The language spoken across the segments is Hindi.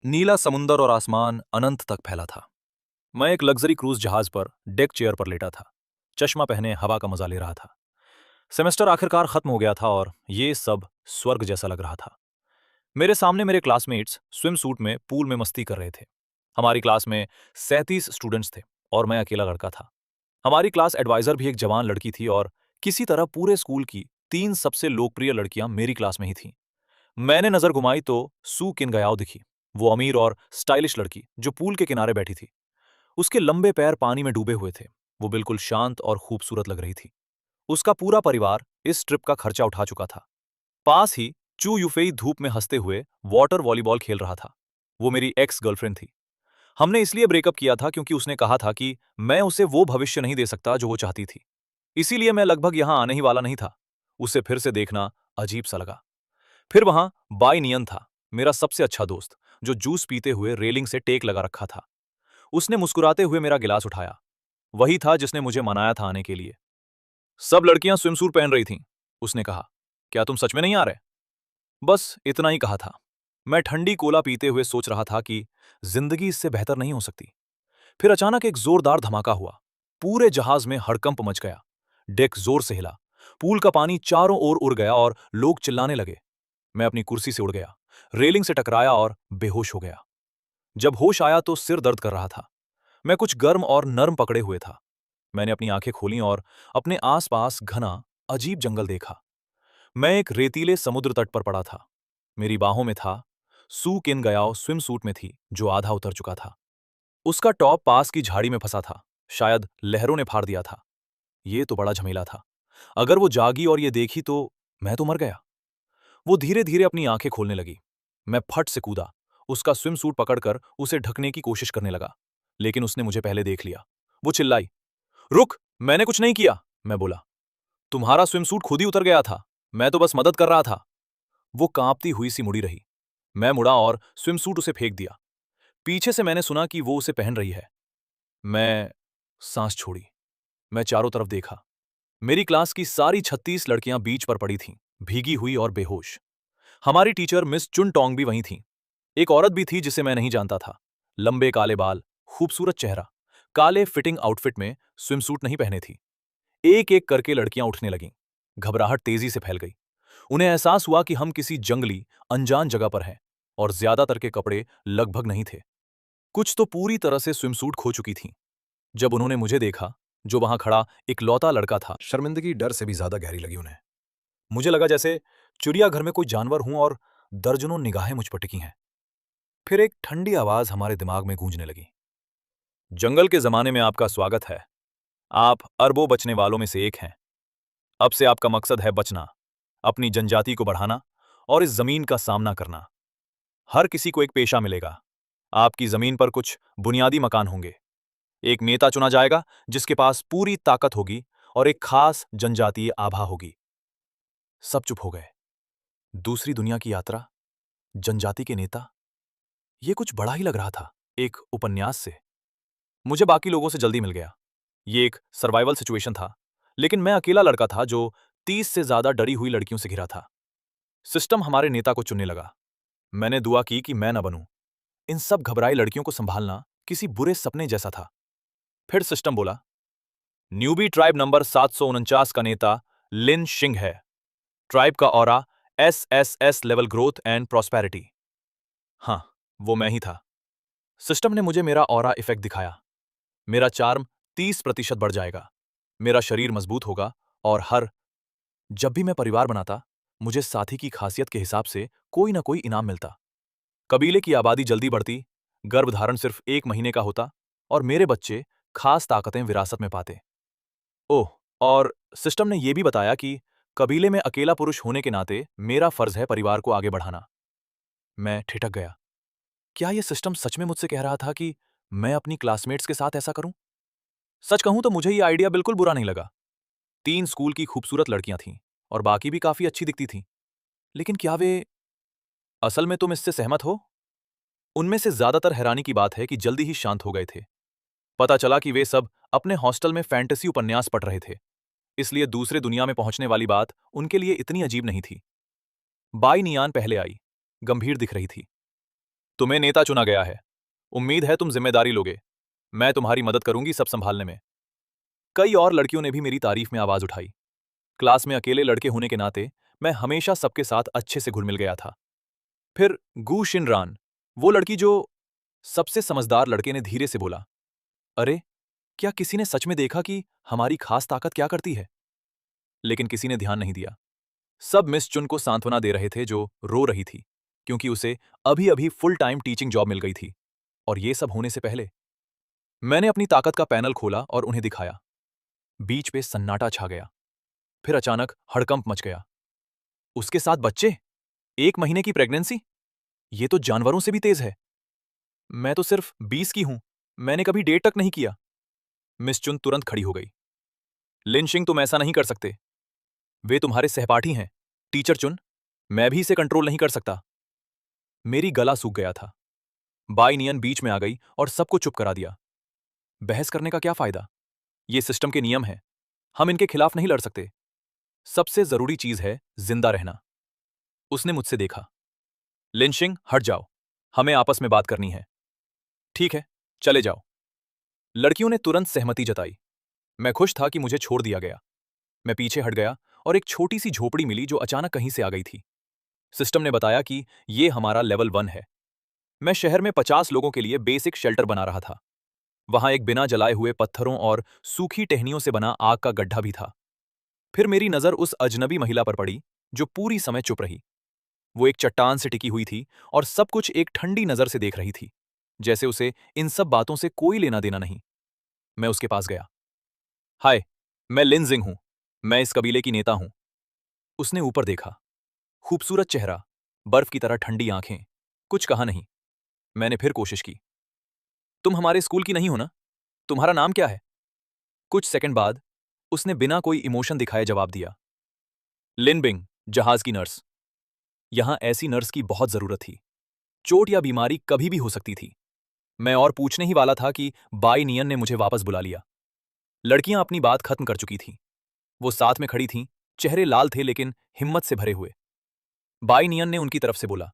नीला समुंदर और आसमान अनंत तक फैला था। मैं एक लग्जरी क्रूज जहाज पर डेक चेयर पर लेटा था, चश्मा पहने हवा का मजा ले रहा था। सेमेस्टर आखिरकार खत्म हो गया था और ये सब स्वर्ग जैसा लग रहा था। मेरे सामने मेरे क्लासमेट्स स्विम सूट में पूल में मस्ती कर रहे थे। हमारी क्लास में 37 स्टूडेंट्स थे और मैं अकेला लड़का था। हमारी क्लास एडवाइजर भी एक जवान लड़की थी और किसी तरह पूरे स्कूल की 3 सबसे लोकप्रिय लड़कियां मेरी क्लास में ही थीं। मैंने नजर घुमाई तो सू किन गयाओ दिखी, वो अमीर और स्टाइलिश लड़की जो पूल के किनारे बैठी थी। उसके लंबे पैर पानी में डूबे हुए थे। वो बिल्कुल शांत और खूबसूरत लग रही थी। उसका पूरा परिवार इस ट्रिप का खर्चा उठा चुका था। पास ही चू युफेई धूप में हंसते हुए वाटर वॉलीबॉल खेल रहा था। वो मेरी एक्स गर्लफ्रेंड थी। हमने इसलिए ब्रेकअप किया था क्योंकि उसने कहा था कि मैं उसे वो भविष्य नहीं दे सकता जो वो चाहती थी। इसीलिए मैं लगभग यहां आने ही वाला नहीं था। उसे फिर से देखना अजीब सा लगा। फिर वहां बाई नियन था, मेरा सबसे अच्छा दोस्त, जो जूस पीते हुए रेलिंग से टेक लगा रखा था। उसने मुस्कुराते हुए मेरा गिलास उठाया। वही था जिसने मुझे मनाया था आने के लिए। सब लड़कियां स्विमसूट पहन रही थीं, उसने कहा। क्या तुम सच में नहीं आ रहे? बस इतना ही कहा था। मैं ठंडी कोला पीते हुए सोच रहा था कि जिंदगी इससे बेहतर नहीं हो सकती। फिर अचानक एक जोरदार धमाका हुआ। पूरे जहाज में हड़कंप मच गया। डेक जोर से हिला। पूल का पानी चारों ओर उड़ गया और लोग चिल्लाने लगे। मैं अपनी कुर्सी से उड़ गया, रेलिंग से टकराया और बेहोश हो गया। जब होश आया तो सिर दर्द कर रहा था। मैं कुछ गर्म और नर्म पकड़े हुए था। मैंने अपनी आंखें खोलीं और अपने आसपास घना, अजीब जंगल देखा। मैं एक रेतीले समुद्र तट पर पड़ा था। मेरी बाहों में था सू किन गयाओ स्विम सूट में थी, जो आधा उतर चुका था। उसका टॉप पास की झाड़ी में फंसा था। शायद लहरों ने फाड़ दिया था। ये तो बड़ा झमेला था। अगर वो जागी और ये देखी तो मैं तो मर गया। वो धीरे धीरे अपनी आंखें खोलने लगी। मैं फट से कूदा, उसका स्विम सूट पकड़कर उसे ढकने की कोशिश करने लगा। लेकिन उसने मुझे पहले देख लिया। वो चिल्लाई, रुक, मैंने कुछ नहीं किया। मैं बोला, तुम्हारा स्विम सूट खुद ही उतर गया था। मैं तो बस मदद कर रहा था। वो कांपती हुई सी मुड़ी रही। मैं मुड़ा और स्विम सूट उसे फेंक दिया। पीछे से मैंने सुना कि वो उसे पहन रही है। मैं सांस छोड़ी। मैं चारों तरफ देखा। मेरी क्लास की सारी 36 लड़कियां बीच पर पड़ी थीं, भीगी हुई और बेहोश। हमारी टीचर मिस चुन टोंग भी वहीं थीं। एक औरत भी थी जिसे मैं नहीं जानता था। लंबे काले बाल, खूबसूरत चेहरा, काले फिटिंग आउटफिट में स्विमसूट नहीं पहने थी। एक एक करके लड़कियां उठने लगीं। घबराहट तेजी से फैल गई। उन्हें एहसास हुआ कि हम किसी जंगली, अनजान जगह पर हैं और ज्यादातर के कपड़े लगभग नहीं थे। कुछ तो पूरी तरह से स्विमसूट खो चुकी थीं। जब उन्होंने मुझे देखा, जो वहां खड़ा इकलौता लड़का था, शर्मिंदगी डर से भी ज्यादा गहरी लगी उन्हें। मुझे लगा जैसे चिड़ियाघर में कोई जानवर हूं और दर्जनों निगाहें मुझ पर टिकी हैं। फिर एक ठंडी आवाज हमारे दिमाग में गूंजने लगी। जंगल के जमाने में आपका स्वागत है। आप अरबों बचने वालों में से एक हैं। अब से आपका मकसद है बचना, अपनी जनजाति को बढ़ाना और इस जमीन का सामना करना। हर किसी को एक पेशा मिलेगा। आपकी जमीन पर कुछ बुनियादी मकान होंगे। एक नेता चुना जाएगा जिसके पास पूरी ताकत होगी और एक खास जनजातीय आभा होगी। सब चुप हो गए। दूसरी दुनिया की यात्रा, जनजाति के नेता, ये कुछ बड़ा ही लग रहा था, एक उपन्यास से। मुझे बाकी लोगों से जल्दी मिल गया। ये एक सर्वाइवल सिचुएशन था, लेकिन मैं अकेला लड़का था जो 30 से ज्यादा डरी हुई लड़कियों से घिरा था। सिस्टम हमारे नेता को चुनने लगा। मैंने दुआ की कि मैं न बनूं। इन सब घबराई लड़कियों को संभालना किसी बुरे सपने जैसा था। फिर सिस्टम बोला, न्यूबी ट्राइब नंबर 749 का नेता लिन शिंग है। ट्राइब का aura SSS level growth and prosperity. हाँ, वो मैं ही था। सिस्टम ने मुझे मेरा ऑरा इफेक्ट दिखाया। मेरा चार्म 30% बढ़ जाएगा। मेरा शरीर मजबूत होगा और हर जब भी मैं परिवार बनाता, मुझे साथी की खासियत के हिसाब से कोई ना कोई इनाम मिलता। कबीले की आबादी जल्दी बढ़ती, गर्भधारण सिर्फ 1 महीने का होता और मेरे बच्चे खास ताकतें विरासत में पाते। ओह, और सिस्टम ने यह भी बताया कि कबीले में अकेला पुरुष होने के नाते मेरा फर्ज है परिवार को आगे बढ़ाना। मैं ठिठक गया। क्या यह सिस्टम सच में मुझसे कह रहा था कि मैं अपनी क्लासमेट्स के साथ ऐसा करूं? सच कहूं तो मुझे यह आइडिया बिल्कुल बुरा नहीं लगा। 3 स्कूल की खूबसूरत लड़कियां थीं और बाकी भी काफी अच्छी दिखती थीं। लेकिन क्या वे असल में तुम इससे सहमत हो? उनमें से ज्यादातर हैरानी की बात है कि जल्दी ही शांत हो गए थे। पता चला कि वे सब अपने हॉस्टल में फैंटेसी उपन्यास पढ़ रहे थे, इसलिए दूसरे दुनिया में पहुंचने वाली बात उनके लिए इतनी अजीब नहीं थी। बाई नियान पहले आई, गंभीर दिख रही थी। तुम्हें नेता चुना गया है। उम्मीद है तुम जिम्मेदारी लोगे। मैं तुम्हारी मदद करूंगी सब संभालने में। कई और लड़कियों ने भी मेरी तारीफ में आवाज उठाई। क्लास में अकेले लड़के होने के नाते मैं हमेशा सबके साथ अच्छे से घुल मिल गया था। फिर गू शिनरान, वो लड़की जो सबसे समझदार लड़के ने धीरे से बोला, अरे, क्या किसी ने सच में देखा कि हमारी खास ताकत क्या करती है? लेकिन किसी ने ध्यान नहीं दिया। सब मिस चुन को सांत्वना दे रहे थे जो रो रही थी, क्योंकि उसे अभी अभी फुल टाइम टीचिंग जॉब मिल गई थी। और ये सब होने से पहले मैंने अपनी ताकत का पैनल खोला और उन्हें दिखाया। बीच पे सन्नाटा छा गया। फिर अचानक हड़कंप मच गया। उसके साथ बच्चे, 1 महीने की प्रेगनेंसी, ये तो जानवरों से भी तेज है। मैं तो सिर्फ 20 की हूं, मैंने कभी डेट तक नहीं किया। मिस चुन तुरंत खड़ी हो गई। लिंशिंग, तुम ऐसा नहीं कर सकते। वे तुम्हारे सहपाठी हैं। टीचर चुन, मैं भी इसे कंट्रोल नहीं कर सकता। मेरी गला सूख गया था। बाई नियन बीच में आ गई और सबको चुप करा दिया। बहस करने का क्या फायदा? ये सिस्टम के नियम हैं। हम इनके खिलाफ नहीं लड़ सकते। सबसे जरूरी चीज है जिंदा रहना। उसने मुझसे देखा। लिंशिंग, हट जाओ। हमें आपस में बात करनी है। ठीक है, चले जाओ। लड़कियों ने तुरंत सहमति जताई। मैं खुश था कि मुझे छोड़ दिया गया। मैं पीछे हट गया और एक छोटी सी झोपड़ी मिली जो अचानक कहीं से आ गई थी। सिस्टम ने बताया कि ये हमारा लेवल 1 है। मैं शहर में 50 लोगों के लिए बेसिक शेल्टर बना रहा था। वहां एक बिना जलाए हुए पत्थरों और सूखी टहनियों से बना आग का गड्ढा भी था। फिर मेरी नजर उस अजनबी महिला पर पड़ी जो पूरी समय चुप रही। वो एक चट्टान से टिकी हुई थी और सब कुछ एक ठंडी नजर से देख रही थी, जैसे उसे इन सब बातों से कोई लेना देना नहीं। मैं उसके पास गया। हाय, मैं लिनजिंग हूं। मैं इस कबीले की नेता हूं। उसने ऊपर देखा। खूबसूरत चेहरा, बर्फ की तरह ठंडी आंखें। कुछ कहा नहीं। मैंने फिर कोशिश की। तुम हमारे स्कूल की नहीं हो ना? तुम्हारा नाम क्या है? कुछ सेकंड बाद उसने बिना कोई इमोशन दिखाए जवाब दिया, लिनबिंग, जहाज की नर्स। यहां ऐसी नर्स की बहुत जरूरत थी। चोट या बीमारी कभी भी हो सकती थी। मैं और पूछने ही वाला था कि बाई नियन ने मुझे वापस बुला लिया। लड़कियां अपनी बात खत्म कर चुकी थीं। वो साथ में खड़ी थीं, चेहरे लाल थे लेकिन हिम्मत से भरे हुए। बाई नियन ने उनकी तरफ से बोला,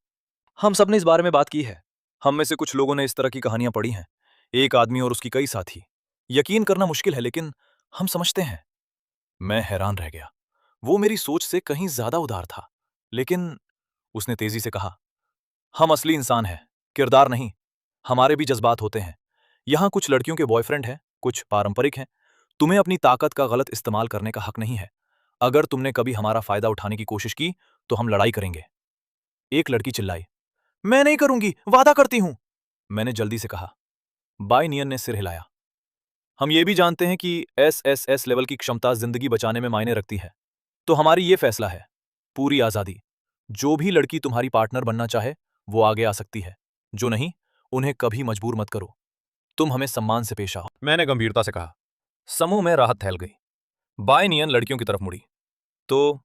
हम सब ने इस बारे में बात की है। हम में से कुछ लोगों ने इस तरह की कहानियां पढ़ी हैं। एक आदमी और उसकी कई साथी। यकीन करना मुश्किल है लेकिन हम समझते हैं। मैं हैरान रह गया। वो मेरी सोच से कहीं ज्यादा उदार था। लेकिन उसने तेजी से कहा, हम असली इंसान हैं, किरदार नहीं। हमारे भी जज्बात होते हैं। यहां कुछ लड़कियों के बॉयफ्रेंड हैं, कुछ पारंपरिक हैं। तुम्हें अपनी ताकत का गलत इस्तेमाल करने का हक नहीं है। अगर तुमने कभी हमारा फायदा उठाने की कोशिश की तो हम लड़ाई करेंगे। एक लड़की चिल्लाई, मैं नहीं करूंगी, वादा करती हूं। मैंने जल्दी से कहा। बाई नियन ने सिर हिलाया। हम ये भी जानते हैं कि एसएसएस लेवल की क्षमता जिंदगी बचाने में मायने रखती है। तो हमारी ये फैसला है, पूरी आजादी। जो भी लड़की तुम्हारी पार्टनर बनना चाहे वो आगे आ सकती है। जो नहीं, उन्हें कभी मजबूर मत करो। तुम हमें सम्मान से पेश आओ। मैंने गंभीरता से कहा। समूह में राहत फैल गई। बाय नियन लड़कियों की तरफ मुड़ी। तो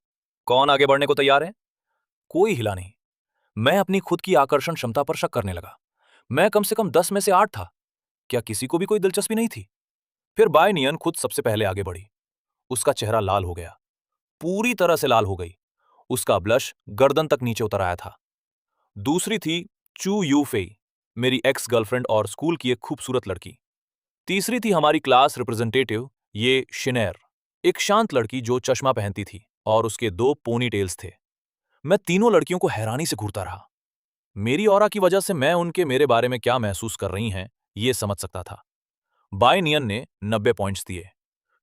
कौन आगे बढ़ने को तैयार है? कोई हिला नहीं। मैं अपनी खुद की आकर्षण क्षमता पर शक करने लगा। मैं कम से कम 10 में से 8 था। क्या किसी को भी कोई दिलचस्पी नहीं थी? फिर बाय नियन खुद सबसे पहले आगे बढ़ी। उसका चेहरा लाल हो गया, पूरी तरह से लाल हो गई। उसका ब्लश गर्दन तक नीचे उतर आया था। दूसरी थी चू यू फेई, मेरी एक्स गर्लफ्रेंड और स्कूल की एक खूबसूरत लड़की। तीसरी थी हमारी क्लास रिप्रेजेंटेटिव, ये शिनेर, एक शांत लड़की जो चश्मा पहनती थी और उसके 2 पोनी टेल्स थे। मैं तीनों लड़कियों को हैरानी से घूरता रहा। मेरी ऑरा की वजह से मैं उनके मेरे बारे में क्या महसूस कर रही हैं, ये समझ सकता था। बाय नियन ने 90 पॉइंट्स दिए,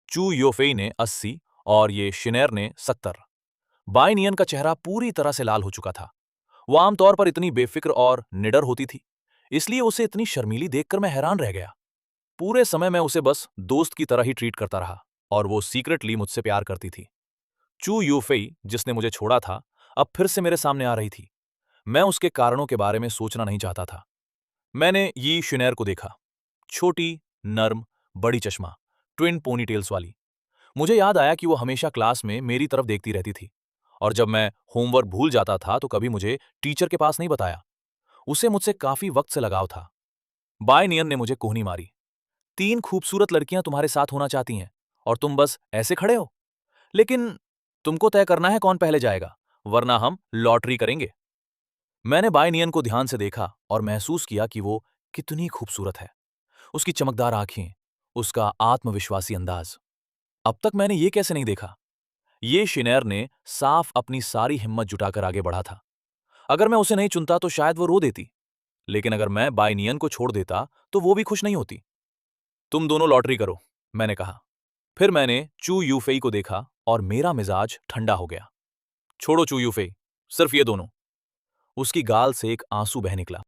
चू योफेई ने 80 और ये शिनेर ने 70। बाय नियन का चेहरा पूरी तरह से लाल हो चुका था। वो आमतौर पर इतनी बेफिक्र और निडर होती थी, इसलिए उसे इतनी शर्मीली देखकर मैं हैरान रह गया। पूरे समय मैं उसे बस दोस्त की तरह ही ट्रीट करता रहा और वो सीक्रेटली मुझसे प्यार करती थी। चू यूफेई, जिसने मुझे छोड़ा था, अब फिर से मेरे सामने आ रही थी। मैं उसके कारणों के बारे में सोचना नहीं चाहता था। मैंने यी शिनेर को देखा। छोटी, नर्म, बड़ी चश्मा, ट्विन पोनीटेल्स वाली। मुझे याद आया कि वो हमेशा क्लास में मेरी तरफ देखती रहती थी और जब मैं होमवर्क भूल जाता था तो कभी मुझे टीचर के पास नहीं बताया। उसे मुझसे काफी वक्त से लगाव था। बाय नियन ने मुझे कोहनी मारी। 3 खूबसूरत लड़कियां तुम्हारे साथ होना चाहती हैं और तुम बस ऐसे खड़े हो। लेकिन तुमको तय करना है कौन पहले जाएगा, वरना हम लॉटरी करेंगे। मैंने बायनियन को ध्यान से देखा और महसूस किया कि वो कितनी खूबसूरत है। उसकी चमकदार आंखें, उसका आत्मविश्वासी अंदाज। अब तक मैंने ये कैसे नहीं देखा? ये शिनेर ने साफ अपनी सारी हिम्मत जुटाकर आगे बढ़ा था। अगर मैं उसे नहीं चुनता तो शायद वो रो देती, लेकिन अगर मैं बायनियन को छोड़ देता तो वो भी खुश नहीं होती। तुम दोनों लॉटरी करो, मैंने कहा। फिर मैंने चू यूफेई को देखा और मेरा मिजाज ठंडा हो गया। छोड़ो चू यूफेई, सिर्फ ये दोनों। उसकी गाल से एक आंसू बह निकला।